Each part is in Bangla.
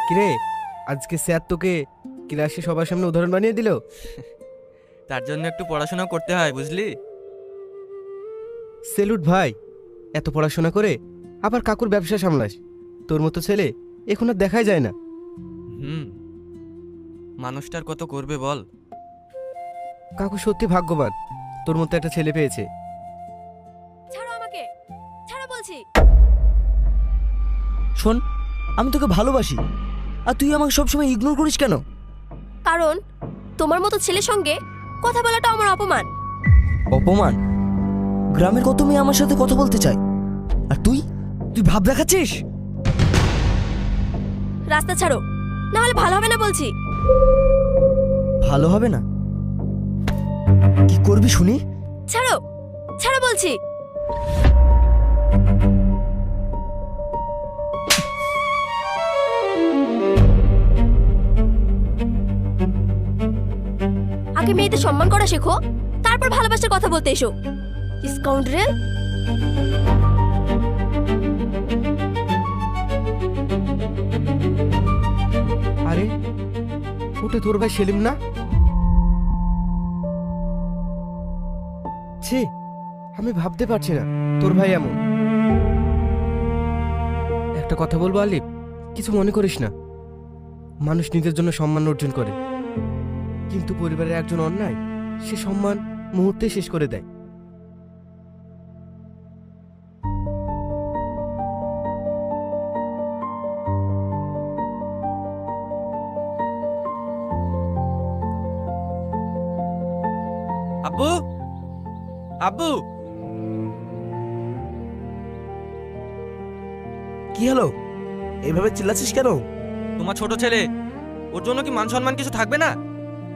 কিরে, আজকে স্যার তোকে ক্লাসে সবার সামনে উদাহরণ বানিয়ে দিল? তার জন্য একটু পড়াশোনা করতে হয়, বুঝলি? সেলুট ভাই, এত পড়াশোনা করে আবার কাকুর ব্যবসা সামলাস। তোর মতো ছেলে এখন আর দেখাই যায় না। হুম, মানুষটার কত করবে বল। কাকু সত্যি ভাগ্যবান, তোর মতো একটা ছেলে পেয়েছে। ছাড়ো আমাকে, ছাড়ো বলছি। শোন, আমি তোকে ভালোবাসি, আর তুই আমাকে সবসময় ইগনোর করিস কেন? কারণ তোমার মতো ছেলের সঙ্গে কথা বলাটা আমার অপমান। অপমান? গ্রামের কত মেয়ে আমার সাথে কথা বলতে চায়, আর তুই তুই ভাব দেখাচ্ছিস? রাস্তা ছাড়ো, না হলে ভালো হবে না বলছি। ভালো হবে না? কি করবি শুনি? ছাড়ো, ছাড়ো বলছি। আগে মেয়েদের সম্মান করা শেখো, তারপর ভালোবাসার কথা বলতে এসো। স্কাউন্ডারেল। আরে, ওটা তোর ভাই সেলিম না? ছি, আমি ভাবতে পারছি না তোর ভাই এমন। একটা কথা বলবো আলিফ, কিছু মনে করিস না। মানুষ নিজের জন্য সম্মান অর্জন করে, কিন্তু পরিবারের একজন অন্যায় সে সম্মান মুহূর্তে শেষ করে দেয়। আব্বু, আব্বু, কি হলো? এইভাবে চিল্লাচ্ছিস কেন? তোমার ছোট ছেলে, ওর জন্য কি মান সম্মান কিছু থাকবে না?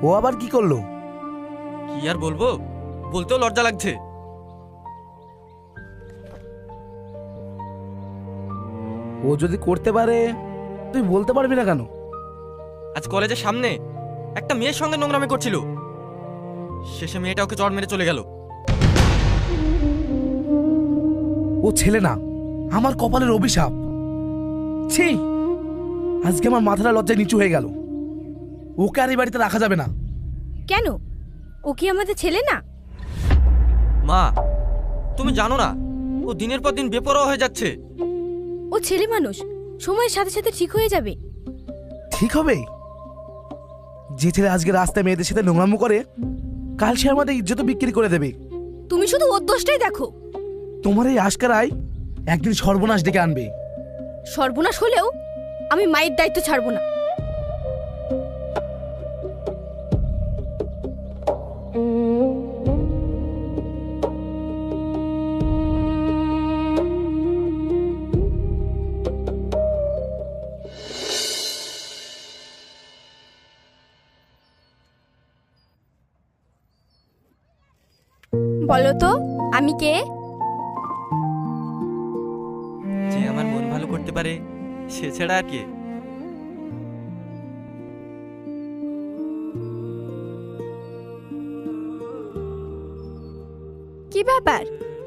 ও আবার কি করলো? কি আর বলবো, বলতেও লজ্জা লাগছে। ও যদি করতে পারে তুই বলতে পারবি না কেন? আজ কলেজের সামনে একটা মেয়ের সঙ্গে নোংরামি করছিল, শেষে মেয়েটা ওকে চড় মেরে চলে গেল। ও ছেলে না, আমার কপালের অভিশাপ। ছি, আজকে আমার মাথাটা লজ্জায় নিচু হয়ে গেল। ওকে আর এই বাড়িতে রাখা যাবে না। কেন? ও কি আমাদের ছেলে না? মা, তুমি জানো না ও দিনের পর দিন বেপরোয়া হয়ে যাচ্ছে। ও ছেলে মানুষ, সময়ের সাথে সাথে ঠিক হয়ে যাবে। ঠিক হবে? যে ছেলে আজকে রাস্তায় মেয়েদের সাথে নোংরামো করে, কাল সে আমাদের ইজ্জত বিক্রি করে দেবে। তুমি শুধু ওর দোষটাই দেখো। তোমার এই আশকারাই একদিন সর্বনাশ ডেকে আনবে। সর্বনাশ হলেও আমি মায়ের দায়িত্ব ছাড়বো না। বলো তো আমি কে? যে আমার মন ভালো করতে পারে সে ছাড়া আর কে? কি ব্যাপার,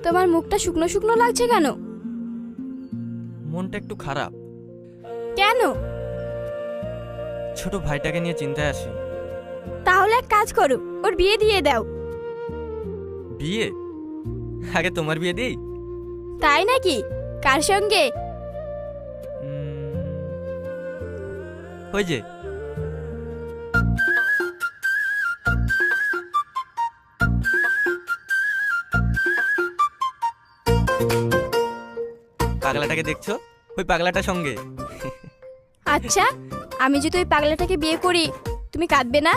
তোমার মুখটা শুকনো শুকনো লাগছে কেন? মনটা একটু খারাপ। কেন? ছোট ভাইটাকে নিয়ে চিন্তায় আছি। তাহলে এক কাজ করো, ওর বিয়ে দিয়ে দাও। বিয়ে? আগে তোমার বিয়ে দিই। তাই নাকি? কার সঙ্গে? ওই যে পাগলাটাকে দেখছো, ওই পাগলাটার সঙ্গে। আচ্ছা, আমি যদি ওই পাগলাটাকে বিয়ে করি তুমি কাঁদবে না?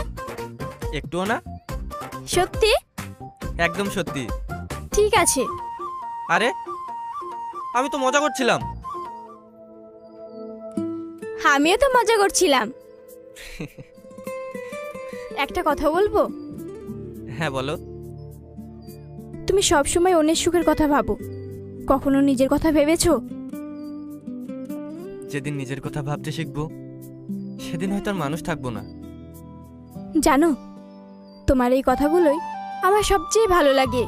একটুও না। সত্যি? একদম সত্যি। ঠিক আছে। আরে, আমি তো মজা করছিলাম। আমিও তো মজা করছিলাম। একটা কথা বলবো? হ্যাঁ বলো। তুমি সব সময় অন্যের সুখের কথা ভাবো, কখনো নিজের কথা ভেবেছো? যেদিন নিজের কথা ভাবতে শিখবো সেদিন হয়তো আর মানুষ থাকবো না। জানো, তোমার এই কথাগুলোই আমার সবচেয়ে ভালো লাগে।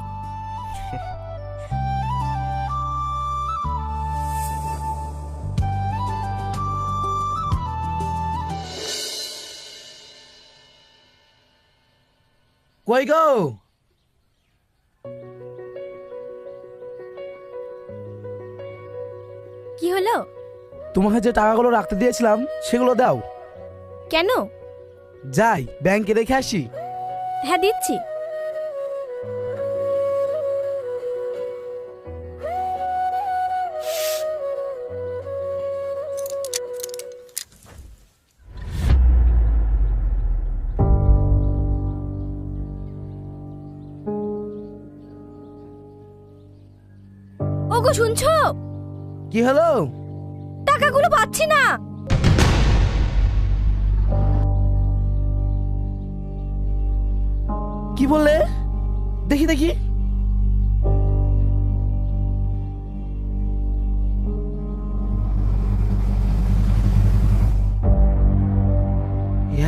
কই গো? কি হলো? তোমাকে যে টাকাগুলো রাখতে দিয়েছিলাম সেগুলো দাও। কেন? যাই ব্যাংকে রেখে আসি। হ্যাঁ দিচ্ছি। ওগো শুনছো? কি হলো? টাকাগুলো পাচ্ছি না। কি বললে? দেখি দেখি।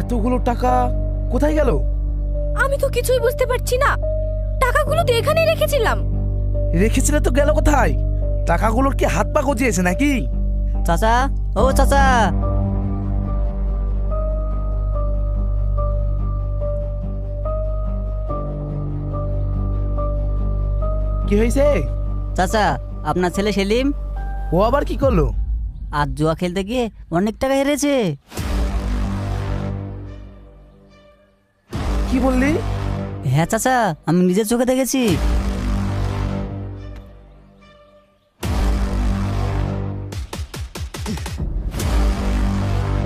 এতগুলো টাকা কোথায় গেল? আমি তো কিছুই বুঝতে পারছি না। টাকাগুলো তো এখানেই রেখেছিলাম। রেখেছিলে তো গেল কোথায়? টাকাগুলোর কি হাত পা গজিয়েছে নাকি? চাচা, ও চাচা। কি হয়েছে? চাচা, আপনার ছেলে সেলিম ও আবার কি করলো? আজ জুয়া খেলতে গিয়ে অনেক টাকা হেরেছে। কি বললি? হ্যাঁ চাচা, আমি নিজের চোখে দেখেছি।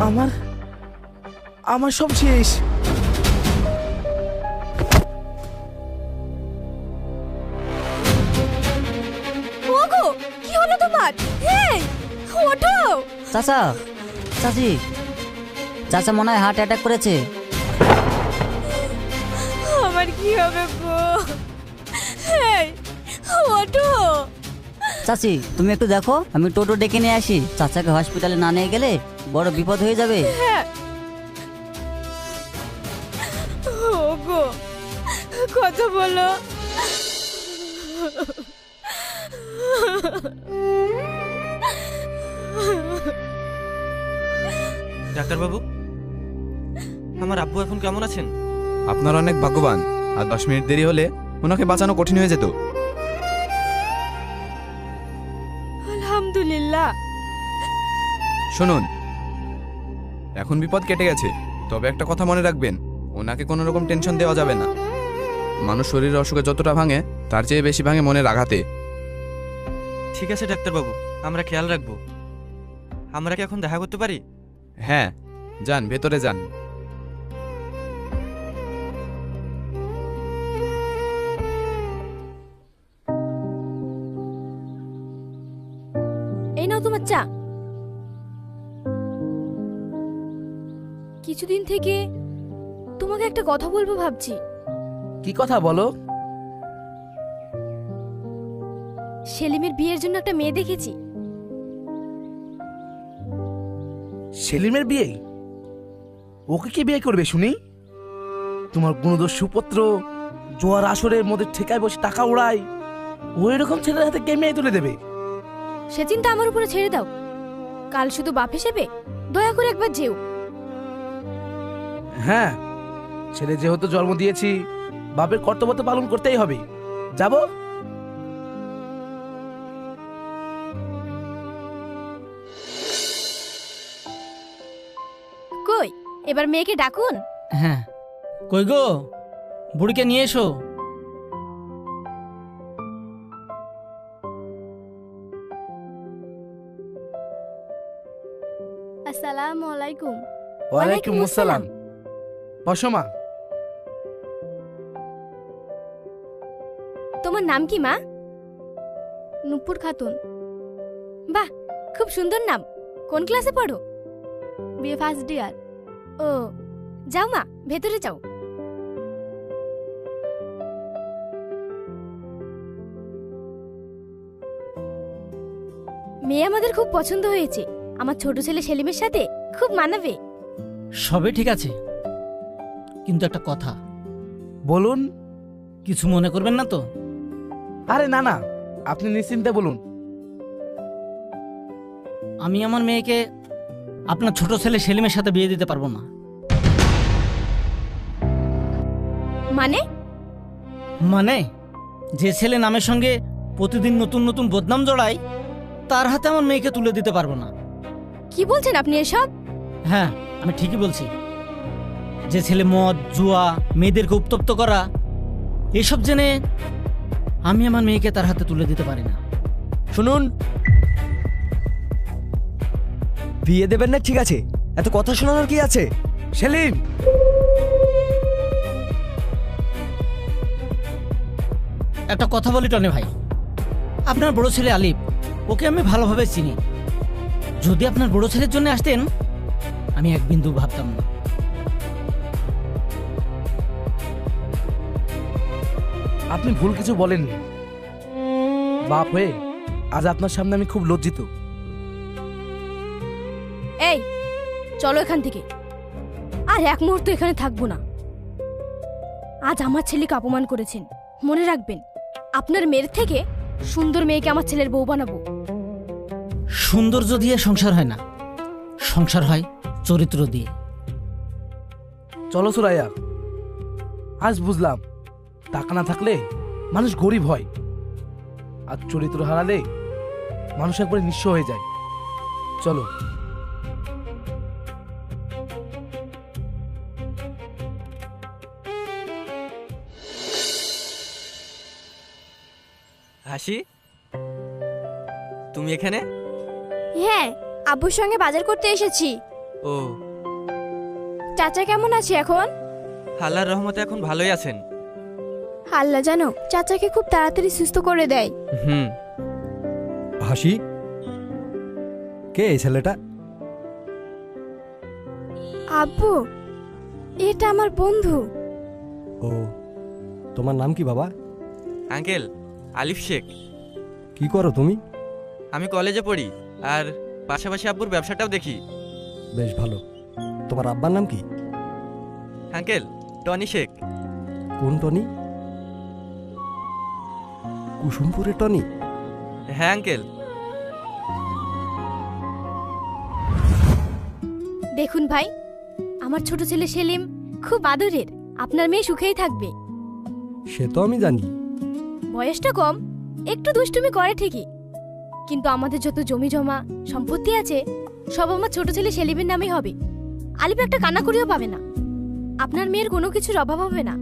আমার আমার সব শেষ। ওগো কি হলো তোমার? এই ওঠো। চাচা, চাচি, চাচা মনে হয় হার্ট অ্যাটাক করেছে। আমার কি হবে গো? এই ওঠো। চাচি তুমি একটু দেখো, আমি টোটো ডেকে নিয়ে আসি। চাচাকে হসপিটালে না নিয়ে গেলে বড় বিপদ হয়ে যাবে। হ্যাঁ। ওগো কথা বলো। ডাক্তারবাবু, আমার আব্বু এখন কেমন আছেন? আপনার অনেক ভাগ্যবান। আর 10 মিনিট দেরি হলে ওনাকে বাঁচানো কঠিন হয়ে যেত। আলহামদুলিল্লাহ। শুনুন, এখন বিপদ কেটে গেছে, তবে একটা কথা মনে রাখবেন, ওনাকে কোনো রকম টেনশন দেওয়া যাবে না। মানুষ শরীরের অসুখে যতটা ভাঙে তার চেয়ে বেশি ভাঙে মনের আঘাতে। ঠিক আছে ডাক্তারবাবু, আমরা খেয়াল রাখবো। আমরা কি এখন দেখা করতে পারি? হ্যাঁ, যান ভেতরে যান। এই নাও তোমার চা। কিছুদিন থেকে তোমাকে একটা কথা বলবো ভাবছি। কি কথা বলো? সেলিমের বিয়ের জন্য একটা মেয়ে দেখেছি। সেলিমের বিয়ে? ওকে কি বিয়ে করবে শুনি? তোমার গুণদোষ সুপুত্র জোয়ার আসরের মধ্যে ঠেকায় বসে টাকা উড়ায়, ওই রকম ছেলের হাতে কে মেয়ে তুলে দেবে? সে চিন্তা আমার উপরে ছেড়ে দাও। কাল শুধু বাপ হিসেবে দয়া করে একবার যেও। হ্যাঁ, ছেলে যেহেতু জন্ম দিয়েছি, বাপের কর্তব্য তো পালন করতেই হবে। যাব? কই এবার মেয়েকে ডাকুন। হ্যাঁ, কই গো, বুড়িকে নিয়ে এসো। আসসালামু আলাইকুম। ওয়ালাইকুম আসসালাম। বসো মা। তোমার নাম কি মা? নূপুর খাতুন। বাহ, খুব সুন্দর নাম। কোন ক্লাসে পড়ো? BA first year. ও, যাও মা, ভেতরে যাও। মেয়ে আমাদের খুব পছন্দ হয়েছে। আমার ছোট ছেলে সেলিমের সাথে খুব মানাবে। সবে ঠিক আছে, কিন্তু একটা কথা। বলুন। কিছু মনে করবেন না তো? আরে না না, আপনি নিশ্চিন্তে বলুন। আমি আমার মেয়েকে আপনার ছোট ছেলে সেলিমের সাথে বিয়ে দিতে পারবো না। মানে মানে যে ছেলে নামের সঙ্গে প্রতিদিন নতুন নতুন বদনাম জড়ায় তার হাতে আমার মেয়েকে তুলে দিতে পারবো না। কি বলছেন আপনি এসব? হ্যাঁ, আমি ঠিকই বলছি। যে ছেলে মদ, জুয়া, মেয়েদেরকে উত্তপ্ত করা, এসব জেনে আমি আমার মেয়েকে তার হাতে তুলে দিতে পারি না। শুনুন, বিয়ে দেবেন না ঠিক আছে, এত কথা শোনানোর কি আছে? সেলিম, একটা কথা বলি টনি ভাই, আপনার বড় ছেলে আলিফ, ওকে আমি ভালোভাবে চিনি। যদি আপনার বড় ছেলের জন্য আসতেন আমি এক বিন্দু ভাবতাম না। আপনি ভুল কিছু বলেননি। বাপ হয়ে আজ আপনার সামনে আমি খুব লজ্জিত। এই চলো এখান থেকে, আর এক মুহূর্ত এখানে থাকবো না। আজ আমার ছেলেকে অপমান করেছেন, মনে রাখবেন আপনার মেয়ের থেকে সুন্দর মেয়েকে আমার ছেলের বউ বানাবো। সৌন্দর্য দিয়ে সংসার হয় না, সংসার হয় চরিত্র দিয়ে। চলো সুরাইয়া, আজ বুঝলাম টাকা না থাকলে মানুষ গরিব হয়, আর চরিত্র হারালে মানুষ একবারে নিঃস্ব হয়ে যায়। চলো। হাসি, তুমি এখানে? হ্যাঁ, আব্বুর সঙ্গে বাজার করতে এসেছি। ও, চাচা কেমন আছে এখন? আল্লাহর রহমতে এখন ভালোই আছেন। আল্লাহ জানো চাচাকে খুব তাড়াতাড়ি সুস্থ করে দেয়। হুম। হাসি, কে এই ছেলেটা? আব্বু, এটা আমার বন্ধু। ও, তোমার নাম কি বাবা? আঙ্কেল, আলিফ শেখ। কি করো তুমি? আমি কলেজে পড়ি, আর পাশাপাশি আব্বুর ব্যবসাটাও দেখি। বেশ ভালো। তোমার আব্বার নাম কি? Uncle, Tony Sheikh. কোন টনি? কুসুমপুরের টনি? হ্যাঁ আঙ্কেল। দেখুন ভাই, আমার ছোট ছেলে সেলিম খুব আদরের, আপনার মেয়ে সুখেই থাকবে। সে তো আমি জানি। বয়সটা কম, একটু দুষ্টুমি করে ঠিকই, কিন্তু আমাদের যত জমি জমা সম্পত্তি আছে সব আমার ছোট ছেলে সেলিমের নামেই হবে। আলিফ একটা কান্না করিও পাবে না, আপনার মেয়ের কোনো কিছুর অভাব হবে না।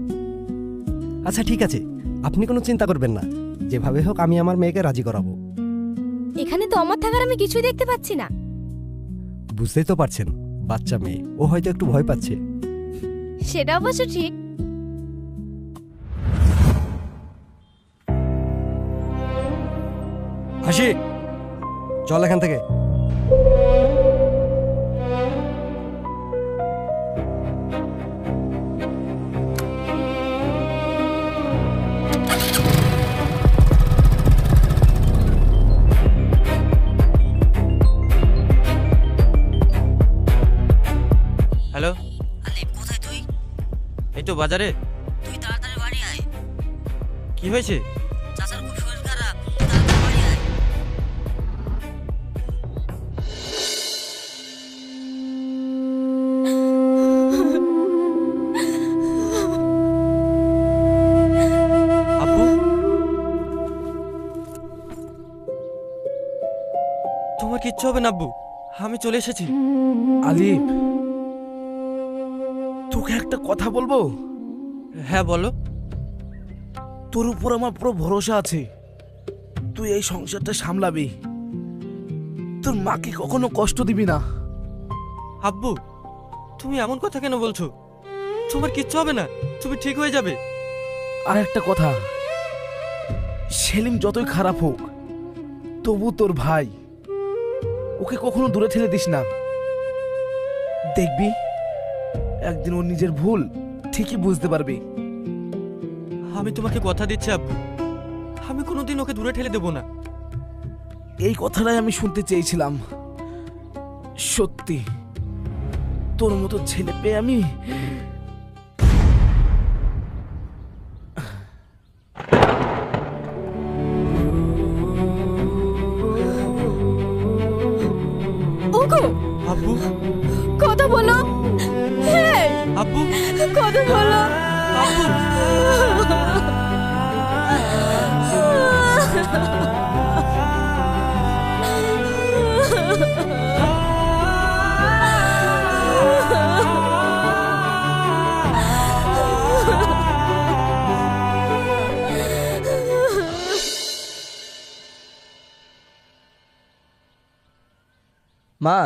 আচ্ছা ঠিক আছে, আপনি কোনো চিন্তা করবেন না, যেভাবে হোক আমি আমার মেয়েকে রাজি করাবো। এখানে তো অমর থাকার আমি কিছুই দেখতে পাচ্ছি না। বুঝতেই তো পারছেন, বাচ্চা মেয়ে, ও হয়তো একটু ভয় পাচ্ছে। সেটা অবশ্য ঠিক। হাসি, চল এখান থেকে। হ্যালো আলিফ, কোথায় তুই? এই তো বাজারে। তুই তাড়াতাড়ি বাড়ি আয়। কি হয়েছে? চাচার খুব শরীর খারাপ, তুই তাড়াতাড়ি বাড়ি আয়। আব্বু, তোমার কিচ্ছু হবে না আব্বু, আমি চলে এসেছি। আলিফ, তোকে একটা কথা বলবো? হ্যাঁ বলো। তোর উপর আমার পুরো ভরসা আছে, তুই এই সংসারটা সামলাবি, তোর মাকে কখনো কষ্ট দিবি না। আব্বু, তুমি এমন কথা কেন বলছো? তোমার কিচ্ছু হবে না, তুমি ঠিক হয়ে যাবে। আর একটা কথা, সেলিম যতই খারাপ হোক তবু তোর ভাই, ওকে কখনো দূরে ঠেলে দিস না। দেখবি একদিন ও নিজের ভুল ঠিকই বুঝতে পারবি। আমি তোমাকে কথা দিচ্ছি আব্বু, আমি কোনোদিন ওকে দূরে ঠেলে দেবো না। এই কথাটাই আমি শুনতে চেয়েছিলাম। সত্যি তোর মতো ছেলে পেয়ে আমি ওগো আব্বু, কথা বলো। হ্যাঁ আব্বু, কথা বলো। আব্বু। মা,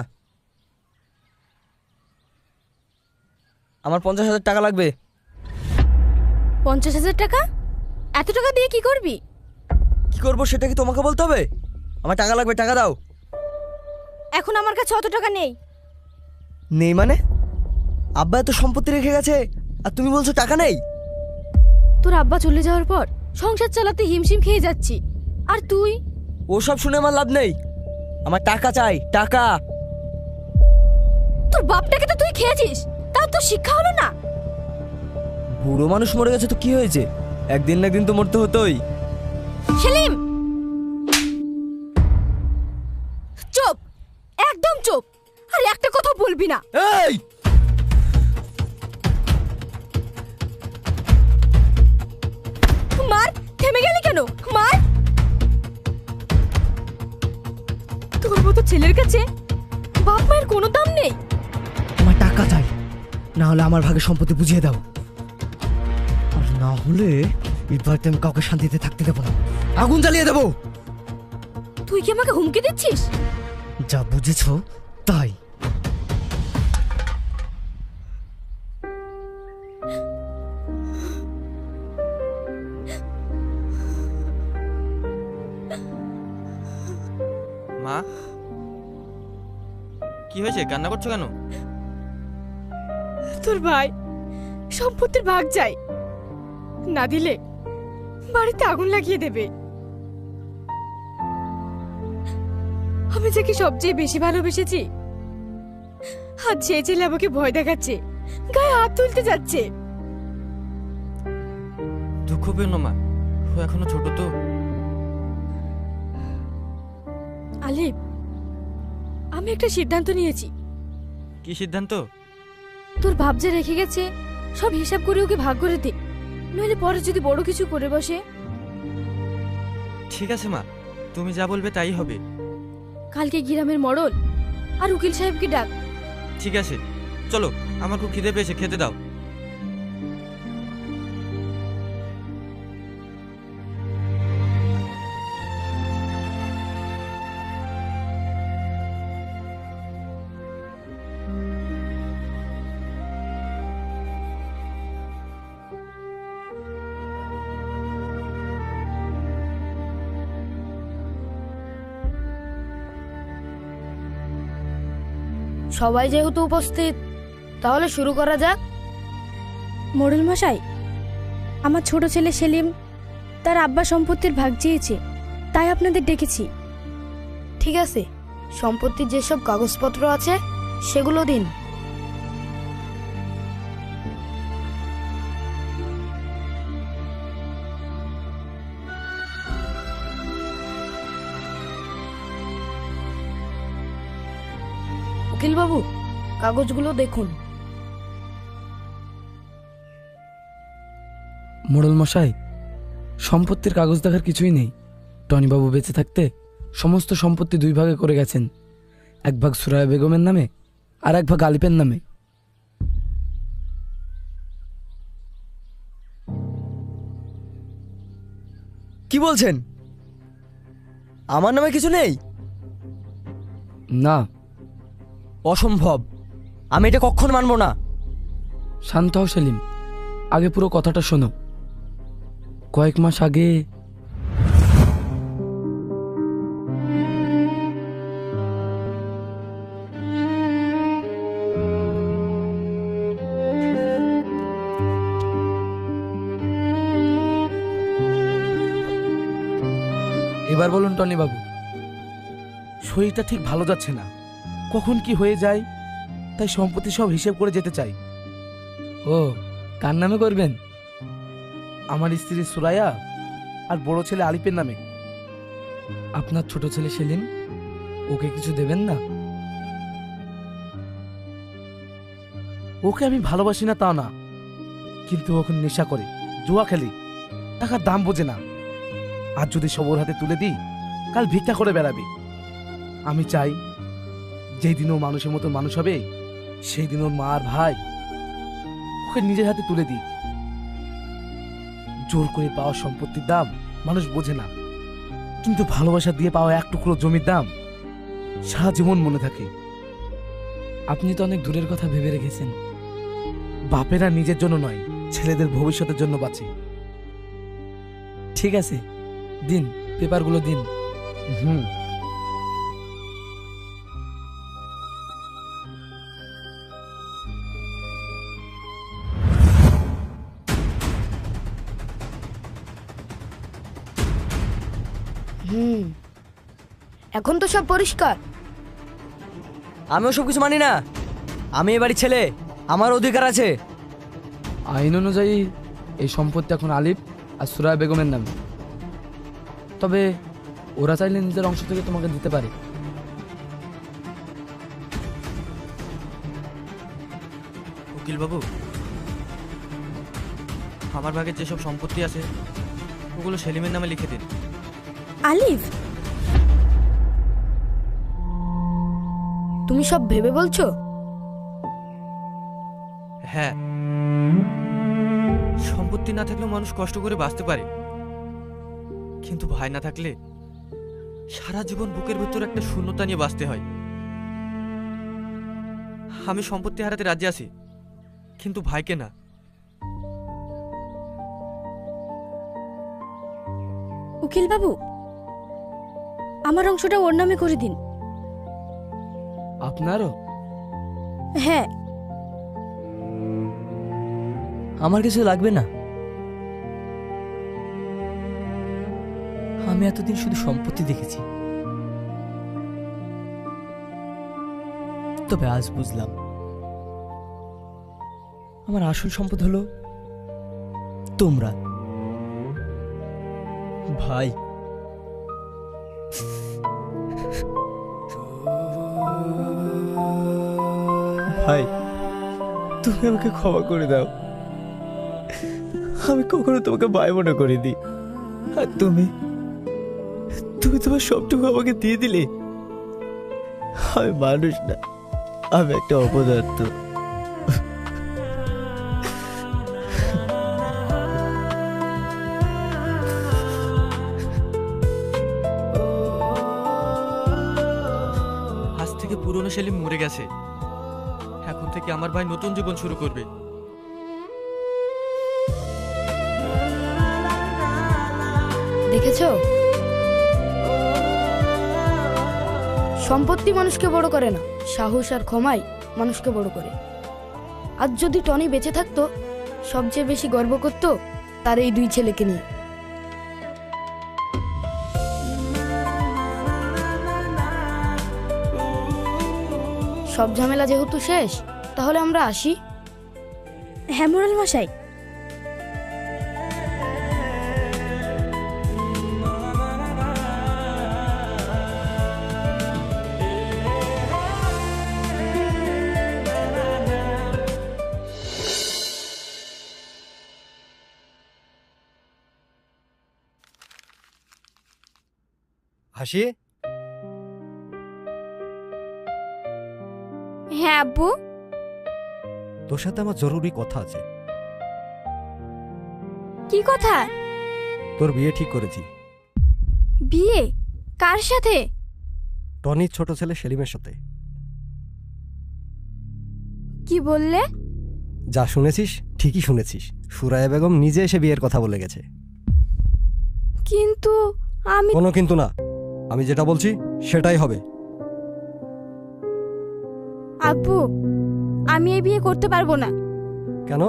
আমার 50,000 টাকা লাগবে। 50,000 টাকা? এত টাকা দিয়ে কি করবি? কি করব সেটা কি তোমাকে বলতে হবে? আমার টাকা লাগবে, টাকা দাও। এখন আমার কাছে অত টাকা নেই। নেই মানে? আব্বা এত সম্পত্তি রেখে গেছে আর তুমি বলছো টাকা নেই? তোর আব্বা চলে যাওয়ার পর সংসার চালাতে হিমশিম খেয়ে যাচ্ছি, আর তুই? ওসব শুনে আমার লাভ নেই, আমার টাকা চাই, টাকা। তোর বাপটাকে তো তুই খেয়েছিস, তাও তো শিক্ষা হলো না। বুড়ো মানুষ মরে গেছে তো কি হয়েছে, একদিন না একদিন তো মরতে হতোই। সেলিম, চুপ, একদম চুপ, আর একটা কথা বলবি না। এই মার, থেমে গেলি কেন? মার। তোর মতো ছেলের কাছে বাপ মায়ের কোনো দাম নেই। আমার টাকা চাই, না হলে আমার ভাগে সম্পত্তি বুঝিয়ে দাও, আর না হলে এবার আমি কাউকে শান্তিতে থাকতে দেবো না, আগুন জ্বালিয়ে দেবো। তুই কি আমাকে হুমকি দিচ্ছিস? যা বুঝেছো তাই। মা, কি হয়েছে? কান্না করছো কেন? তোর ভাই সম্পত্তির ভাগ চাই, না দিলে বাড়িতে আগুন লাগিয়ে দেবে। আমি যাকে সবচেয়ে বেশি ভালোবেসেছি, আজ যে ছেলে আমাকে ভয় দেখাচ্ছে, গায়ে হাত তুলতে যাচ্ছে। দুঃখ পেও না মা, ও এখনো ছোট তো। আলিফ, আমি একটা সিদ্ধান্ত নিয়েছি। কি সিদ্ধান্ত? তোর ভাব যে রেখে গেছে, সব হিসাব করে ওকে ভাগ করে দে, নইলে পরে যদি বড় কিছু করে বসে। ঠিক আছে মা, তুমি যা বলবে তাই হবে। কালকে গ্রামের মড়ল আর উকিল সাহেবকে ডাক। ঠিক আছে, চলো, আমার খুব খিদে পেয়েছে, খেতে দাও। সবাই যেহেতু উপস্থিত, তাহলে শুরু করা যাক। মোড়ল মশাই, আমার ছোট ছেলে সেলিম তার আব্বা সম্পত্তির ভাগ চেয়েছে, তাই আপনাদের ডেকেছি। ঠিক আছে, সম্পত্তির যেসব কাগজপত্র আছে সেগুলো দিন। উকিল বাবু, কাগজগুলো দেখুন। মোড়ল মশাই, সম্পত্তির কাগজ দেখার কিছুই নেই। টনিবাবু বেঁচে থাকতে সমস্ত সম্পত্তি 2 ভাগে করে গেছেন, 1 ভাগ সুরায়া বেগমের নামে আর 1 ভাগ আলিপের নামে। কি বলছেন? আমার নামে কিছু নেই? না। অসম্ভব, আমি এটা কখনো মানবো না। শান্ত হও সেলিম, আগে পুরো কথাটা শোনো। কয়েক মাস আগে এবার বলুন টনি বাবু। শরীরটা ঠিক ভালো যাচ্ছে না, কখন কি হয়ে যায়, তাই সম্পত্তি সব হিসেব করে যেতে চাই। ও, কার নামে করবেন? আমার স্ত্রী সুরায়া আর বড় ছেলে আলিফের নামে। আপনার ছোট ছেলে সেলিম, ওকে কিছু দেবেন না? ওকে আমি ভালোবাসি না তা না, কিন্তু ওখন নেশা করে, জুয়া খেলি, টাকার দাম বোঝে না, আজ যদি সবর হাতে তুলে দিই, কাল ভিক্ষা করে বেড়াবি। আমি চাই যেই দিন ও মানুষের মতো মানুষ হবে, সেই দিন ওর মা আর ভাই ওকে নিজের হাতে তুলে দিই। জোর করে পাওয়া সম্পত্তির দাম মানুষ বোঝে না, কিন্তু ভালোবাসা দিয়ে পাওয়া এক টুকরো জমির দাম সারা জীবন মনে থাকে। আপনি তো অনেক দূরের কথা ভেবে রেখেছেন। বাপেরা নিজের জন্য নয়, ছেলেদের ভবিষ্যতের জন্য বাঁচে। ঠিক আছে, দিন পেপারগুলো দিন। হুম। এখন তো সব পরিষ্কার। আমি ওসব কিছু মানি না। আমি এ বাড়ির ছেলে, আমার অধিকার আছে। আইন অনুযায়ী এই সম্পত্তি এখন আলিফ আর সুরায়া বেগমের নামে। তবে ওরা চাইলে নিজের অংশ থেকে তোমাকে দিতে পারে। উকিল বাবু, আমার ভাগে যেসব সম্পত্তি আছে ওগুলো সেলিমের নামে লিখে দিন। আলিফ, তুমি সব ভেবে বলছো? হ্যাঁ, সম্পত্তি না থাকলেও মানুষ কষ্ট করে বাঁচতে পারে, কিন্তু ভাই না থাকলে সারা জীবন বুকের ভেতর একটা শূন্যতা নিয়ে বাঁচতে হয়। আমি সম্পত্তি হারাতে রাজি আছি, কিন্তু ভাইকে না। উকিল বাবু, আমার অংশটা ওর নামে করে দিন। আপনারও? হ্যাঁ। আমার কিছু লাগবে না। আমি এতদিন শুধু সম্পত্তি দেখেছি, তবে আজ বুঝলাম আমার আসল সম্পদ হলো তোমরা, ভাই। ভাই, তুমি আমাকে ক্ষমা করে দাও। আমি কখনো তোমাকে ভাই মনে করিনি, আর তুমি তোমার সবটুকু আমাকে দিয়ে দিলে। আমি মানুষ না, আমি একটা অপদার্থ। আজ থেকে পুরনো সেলিম মরে গেছে, এখন থেকে আমার ভাই নতুন জীবন শুরু করবে। দেখেছো, সম্পত্তি মানুষকে বড় করে না, সাহস আর ক্ষমাই মানুষকে বড় করে। আজ যদি টনি বেঁচে থাকতো, সবচেয়ে বেশি গর্ব করতো তার এই দুই ছেলেকে নিয়ে। সব ঝামেলা যেহেতু শেষ, তাহলে আমরা আসি। হ্যাঁ মোরাল মশাই। হাসি, হ্যাঁ আব্বু। তোর সাথে আমার জরুরি কথা আছে। কি কথা? তোর বিয়ে ঠিক করেছি। বিয়ে? কার সাথে? টনির ছোট ছেলে সেলিমের সাথে। কি বললে? যা শুনেছিস ঠিকই শুনেছিস, সুরায়া বেগম নিজে এসে বিয়ের কথা বলে গেছে। কিন্তু আমি... কোনো কিন্তু না, আমি যেটা বলছি সেটাই হবে। আব্বু, আমি এই বিয়ে করতে পারবো না। কেন?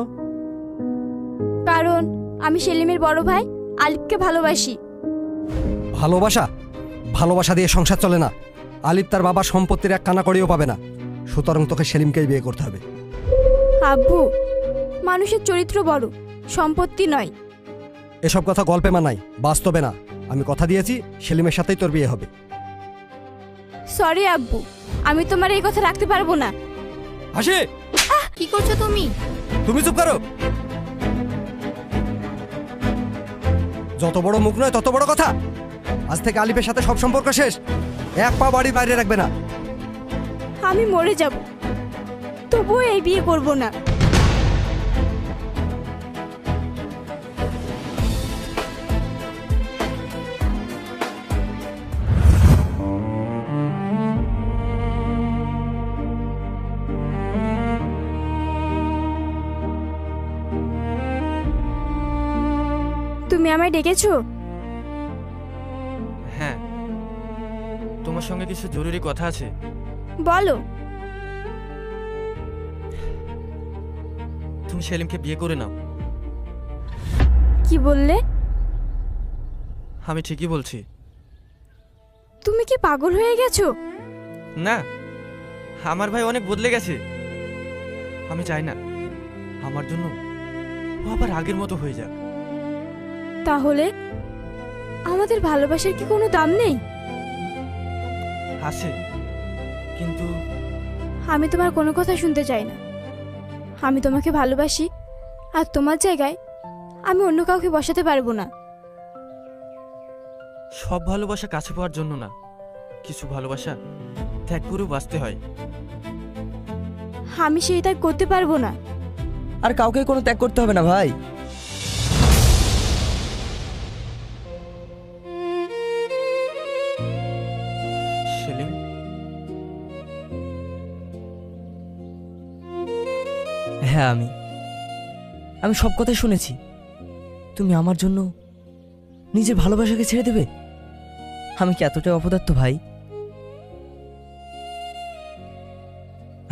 কারণ আমি সেলিমের বড় ভাই আলিফকে ভালোবাসি। ভালোবাসা? ভালোবাসা দিয়ে সংসার চলে না। আলিফ তার বাবার সম্পত্তির এক কানা করেও পাবে না, সুতরাং তোকে সেলিমকেই বিয়ে করতে হবে। আব্বু, মানুষের চরিত্র বড়, সম্পত্তি নয়। এসব কথা গল্পে মানাই, বাস্তবে না। আমি কথা দিয়েছি সেলিমের সাথেই তোর বিয়ে হবে। সরি আব্বু, আমি তোমার এই কথা রাখতে পারবো না। হাসি, কি করছো তুমি? তুমি চুপ করো। যত বড় মুখ নয় তত বড় কথা। আজ থেকে আলিফের সাথে সব সম্পর্ক শেষ। এক পা বাড়ির বাইরে রাখবে না। আমি মরে যাব, তবুও এই বিয়ে করব না। তুমি আমায় ডেকেছো? হ্যাঁ, তোমার সঙ্গে কিছু জরুরি কথা আছে। বলো। তুমি সেলিমকে বিয়ে করে নাও। কি বললে? আমি ঠিকই বলছি। তুমি কি পাগল হয়ে গেছো? না, আমার ভাই অনেক বদলে গেছে। আমি চাই না আমার জন্য ও আবার আগের মতো হয়ে যাক। তাহলে আমাদের ভালোবাসার কি কোনো দাম নেই? আছে, কিন্তু আমি তোমার কোনো কথা শুনতে চাই না। আমি তোমাকে ভালোবাসি, আর তোমার জায়গায় আমি অন্য কাউকে বসাতে পারবো না। সব ভালোবাসা কাছে পাওয়ার জন্য না, কিছু ভালোবাসা ত্যাগ করেও বাঁচতে হয়। আমি সেই ত্যাগ করতে পারবো না। আর কাউকে কোনো ত্যাগ করতে হবে না ভাই। সেলিম, হ্যাঁ, আমি সব কথাই শুনেছি। তুমি আমার জন্য নিজের ভালোবাসাকে ছেড়ে দেবে? আমি কি এতটাই অপদার্থ ভাই?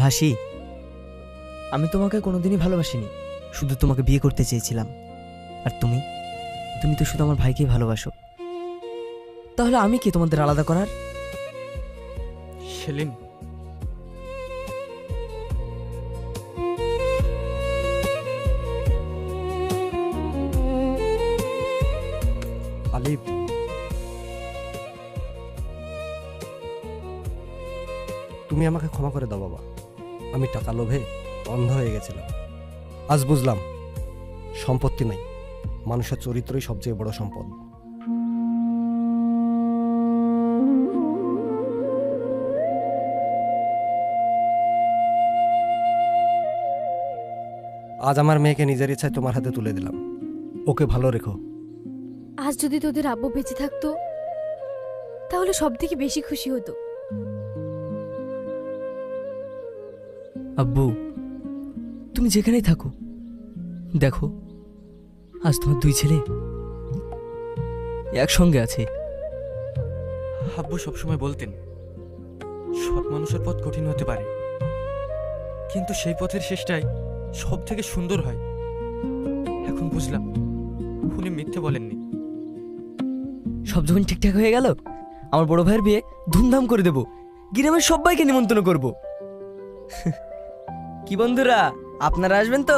হাসি, আমি তোমাকে কোনোদিনই ভালোবাসিনি, শুধু তোমাকে বিয়ে করতে চেয়েছিলাম। আর তুমি তো শুধু আমার ভাইকেই ভালোবাসো। তাহলে আমি কি তোমাদের আলাদা করার? সেলিম, আলিফ, তুমি আমাকে ক্ষমা করে দাও বাবা। আমি টাকা লোভে অন্ধ হয়ে গেছিলাম। আজ বুঝলাম সম্পত্তি নাই, মানুষের চরিত্রই সবচেয়ে বড় সম্পদ। আজ আমার মেয়েকে নিজের ইচ্ছায় তোমার হাতে তুলে দিলাম। ওকে ভালো রেখো। আজ যদি তোদের আব্বু বেঁচে থাকতো তাহলে সব থেকে বেশি খুশি হতো। আব্বু, তুমি যেখানেই থাকো, দেখো আজ তোমার দুই ছেলে একসঙ্গে আছে। আব্বু সবসময় বলতেন সৎ মানুষের পথ কঠিন হতে পারে, কিন্তু সেই পথের শেষটাই সব থেকে সুন্দর হয়। এখন বুঝলাম উনি মিথ্যে বলেননি। সব যখন ঠিকঠাক হয়ে গেল, আমার বড় ভাইয়ের বিয়ে ধুমধাম করে দেব, গ্রামের সবাইকে নিমন্ত্রণ করব। কি বন্ধুরা, আপনারা আসবেন তো?